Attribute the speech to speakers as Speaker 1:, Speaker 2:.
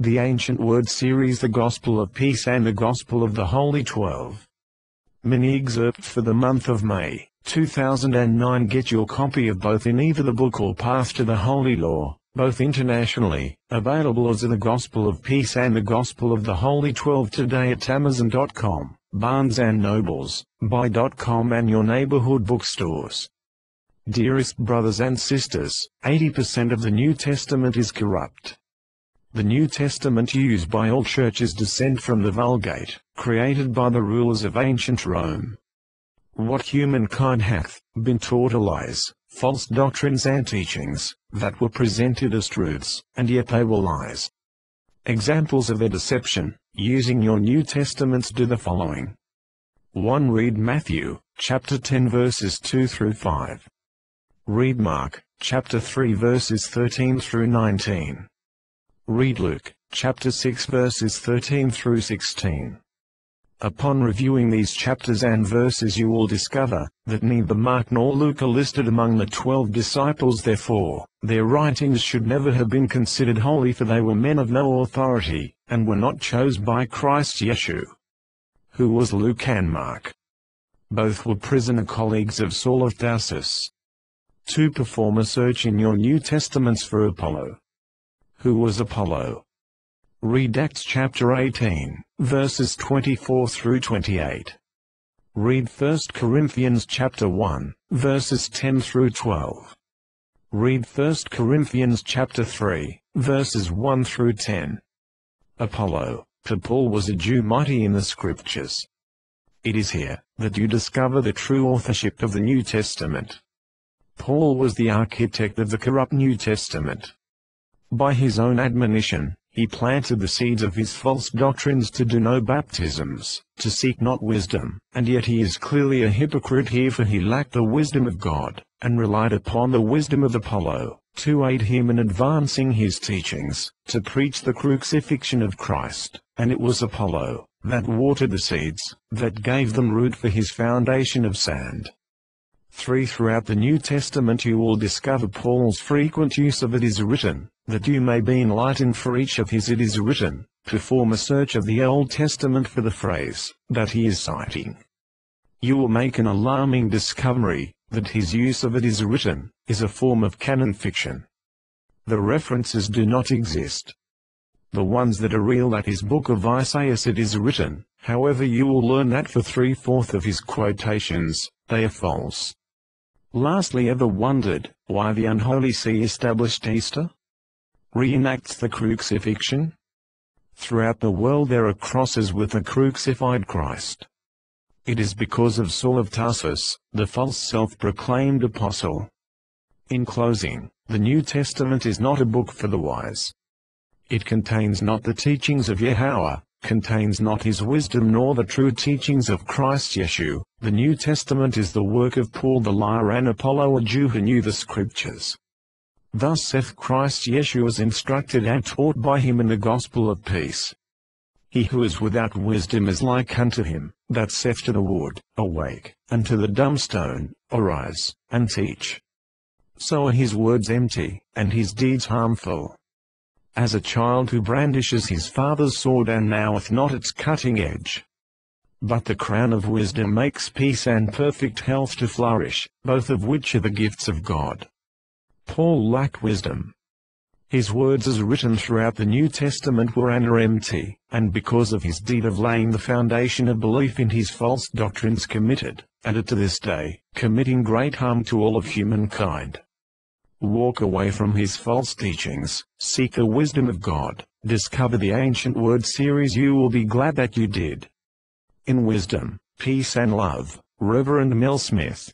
Speaker 1: The Ancient Word Series, The Gospel of Peace and the Gospel of the Holy 12. Mini excerpt for the month of May, 2009. Get your copy of both in either the book or Path to the Holy Law, both internationally, available as The Gospel of Peace and the Gospel of the Holy 12 today at Amazon.com, Barnes & Nobles, Buy.com and your neighborhood bookstores. Dearest brothers and sisters, 80% of the New Testament is corrupt. The New Testament used by all churches descend from the Vulgate, created by the rulers of ancient Rome. What humankind hath been taught are lies, false doctrines and teachings, that were presented as truths, and yet they were lies. Examples of their deception, using your New Testaments, do the following. 1. Read Matthew, chapter 10 verses 2 through 5. Read Mark, chapter 3 verses 13 through 19. Read Luke, chapter 6 verses 13 through 16. Upon reviewing these chapters and verses you will discover that neither Mark nor Luke are listed among the 12 disciples. Therefore, their writings should never have been considered holy, for they were men of no authority, and were not chosen by Christ Yeshu. Who was Luke and Mark? Both were prisoner colleagues of Saul of Tarsas. 2. Perform a search in your New Testaments for Apollo. Who was Apollo? Read Acts chapter 18, verses 24 through 28. Read 1 Corinthians chapter 1, verses 10 through 12. Read 1 Corinthians chapter 3, verses 1 through 10. Apollo, for Paul was a Jew mighty in the Scriptures. It is here that you discover the true authorship of the New Testament. Paul was the architect of the corrupt New Testament. By his own admonition, he planted the seeds of his false doctrines to do no baptisms, to seek not wisdom, and yet he is clearly a hypocrite here, for he lacked the wisdom of God, and relied upon the wisdom of Apollo, to aid him in advancing his teachings, to preach the crucifixion of Christ, and it was Apollo that watered the seeds, that gave them root for his foundation of sand. 3. Throughout the New Testament you will discover Paul's frequent use of "it is written," that you may be enlightened. For each of his "it is written," perform a search of the Old Testament for the phrase that he is citing. You will make an alarming discovery, that his use of "it is written" is a form of canon fiction. The references do not exist. The ones that are real, that is book of Isaiah, "it is written." However, you will learn that for 3/4 of his quotations, they are false. Lastly, ever wondered why the unholy see established Easter? Reenacts the crucifixion? Throughout the world there are crosses with the crucified Christ. It is because of Saul of Tarsas, the false self-proclaimed apostle. In closing, the New Testament is not a book for the wise. It contains not the teachings of Yahweh, contains not his wisdom, nor the true teachings of Christ Yeshu. The New Testament is the work of Paul the liar and Apollo, a Jew who knew the Scriptures. Thus saith Christ Yeshu, as instructed and taught by him in the gospel of peace. He who is without wisdom is like unto him that saith to the wood, Awake, and to the dumb stone, Arise, and teach. So are his words empty, and his deeds harmful. As a child who brandishes his father's sword and knoweth not its cutting edge. But the crown of wisdom makes peace and perfect health to flourish, both of which are the gifts of God. Paul lacked wisdom. His words as written throughout the New Testament were and are empty, and because of his deed of laying the foundation of belief in his false doctrines committed, and are to this day, committing great harm to all of humankind. Walk away from his false teachings, seek the wisdom of God, discover the Ancient Word Series. You will be glad that you did. In wisdom, peace and love, Reverend Mel Smith.